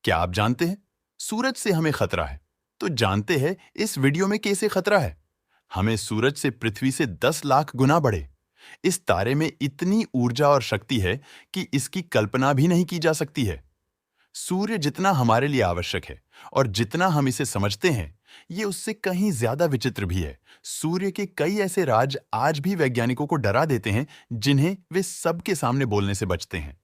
क्या आप जानते हैं सूरज से हमें खतरा है? तो जानते हैं इस वीडियो में कैसे खतरा है। हमें सूरज से पृथ्वी से 10 लाख गुना बड़े इस तारे में इतनी ऊर्जा और शक्ति है कि इसकी कल्पना भी नहीं की जा सकती है। सूर्य जितना हमारे लिए आवश्यक है और जितना हम इसे समझते हैं, ये उससे कहीं ज्यादा विचित्र भी है। सूर्य के कई ऐसे राज आज भी वैज्ञानिकों को डरा देते हैं, जिन्हें वे सबके सामने बोलने से बचते हैं।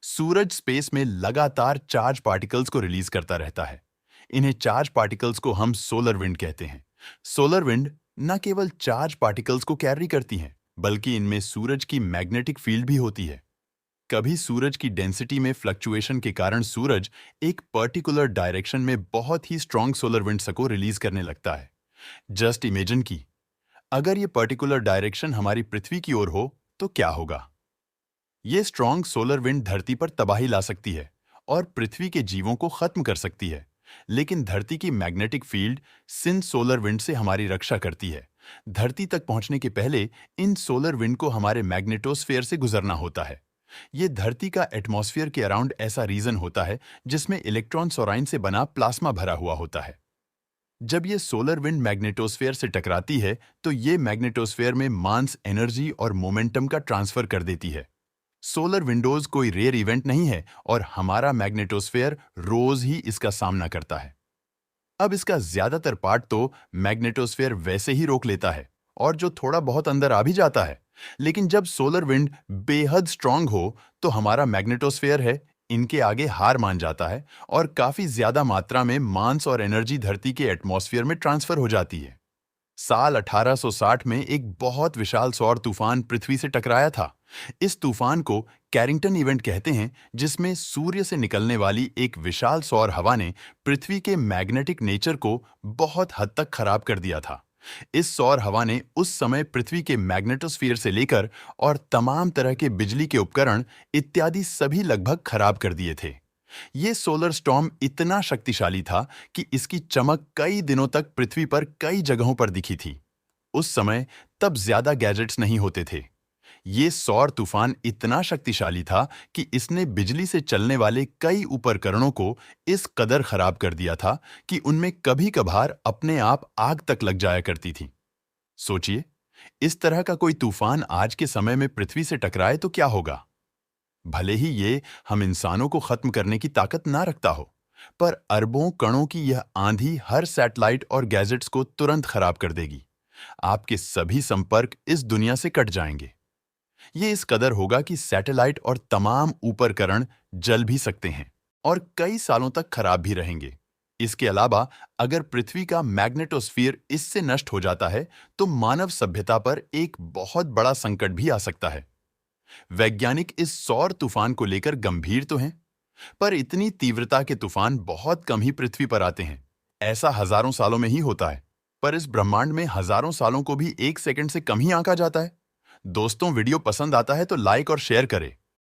सूरज स्पेस में लगातार चार्ज पार्टिकल्स को रिलीज करता रहता है। इन्हें चार्ज पार्टिकल्स को हम सोलर विंड कहते हैं। सोलर विंड न केवल चार्ज पार्टिकल्स को कैरी करती हैं, बल्कि इनमें सूरज की मैग्नेटिक फील्ड भी होती है। कभी सूरज की डेंसिटी में फ्लक्चुएशन के कारण सूरज एक पर्टिकुलर डायरेक्शन में बहुत ही स्ट्रॉन्ग सोलर विंड्स को रिलीज करने लगता है। जस्ट इमेजिन की अगर ये पर्टिकुलर डायरेक्शन हमारी पृथ्वी की ओर हो तो क्या होगा। ये स्ट्रॉन्ग सोलर विंड धरती पर तबाही ला सकती है और पृथ्वी के जीवों को खत्म कर सकती है। लेकिन धरती की मैग्नेटिक फील्ड सिन सोलर विंड से हमारी रक्षा करती है। धरती तक पहुंचने के पहले इन सोलर विंड को हमारे मैग्नेटोस्फेयर से गुजरना होता है। ये धरती का एटमॉस्फेयर के अराउंड ऐसा रीजन होता है जिसमें इलेक्ट्रॉन सोराइन से बना प्लाज्मा भरा हुआ होता है। जब ये सोलर विंड मैग्नेटोस्फेयर से टकराती है तो ये मैग्नेटोस्फेयर में मास एनर्जी और मोमेंटम का ट्रांसफर कर देती है। सोलर विंडोज कोई रेयर इवेंट नहीं है और हमारा मैग्नेटोस्फेयर रोज ही इसका सामना करता है। अब इसका ज्यादातर पार्ट तो मैग्नेटोस्फेयर वैसे ही रोक लेता है और जो थोड़ा बहुत अंदर आ भी जाता है। लेकिन जब सोलर विंड बेहद स्ट्रांग हो तो हमारा मैग्नेटोस्फेयर है इनके आगे हार मान जाता है और काफी ज्यादा मात्रा में मास और एनर्जी धरती के एटमॉस्फेयर में ट्रांसफर हो जाती है। साल 1860 में एक बहुत विशाल सौर तूफान पृथ्वी से टकराया था। इस तूफान को कैरिंगटन इवेंट कहते हैं, जिसमें सूर्य से निकलने वाली एक विशाल सौर हवा ने पृथ्वी के मैग्नेटिक नेचर को बहुत हद तक खराब कर दिया था। इस सौर हवा ने उस समय पृथ्वी के मैग्नेटोस्फीयर से लेकर और तमाम तरह के बिजली के उपकरण इत्यादि सभी लगभग खराब कर दिए थे। ये सोलर स्टॉर्म इतना शक्तिशाली था कि इसकी चमक कई दिनों तक पृथ्वी पर कई जगहों पर दिखी थी। उस समय तब ज्यादा गैजेट्स नहीं होते थे। ये सौर तूफान इतना शक्तिशाली था कि इसने बिजली से चलने वाले कई उपकरणों को इस कदर खराब कर दिया था कि उनमें कभी कभार अपने आप आग तक लग जाया करती थी। सोचिए, इस तरह का कोई तूफान आज के समय में पृथ्वी से टकराए तो क्या होगा। भले ही ये हम इंसानों को खत्म करने की ताकत ना रखता हो, पर अरबों कणों की यह आंधी हर सैटेलाइट और गैजेट्स को तुरंत खराब कर देगी। आपके सभी संपर्क इस दुनिया से कट जाएंगे। ये इस कदर होगा कि सैटेलाइट और तमाम उपकरण जल भी सकते हैं और कई सालों तक खराब भी रहेंगे। इसके अलावा अगर पृथ्वी का मैग्नेटोस्फीयर इससे नष्ट हो जाता है तो मानव सभ्यता पर एक बहुत बड़ा संकट भी आ सकता है। वैज्ञानिक इस सौर तूफान को लेकर गंभीर तो हैं, पर इतनी तीव्रता के तूफान बहुत कम ही पृथ्वी पर आते हैं। ऐसा हजारों सालों में ही होता है, पर इस ब्रह्मांड में हजारों सालों को भी एक सेकंड से कम ही आंका जाता है। दोस्तों, वीडियो पसंद आता है तो लाइक और शेयर करें।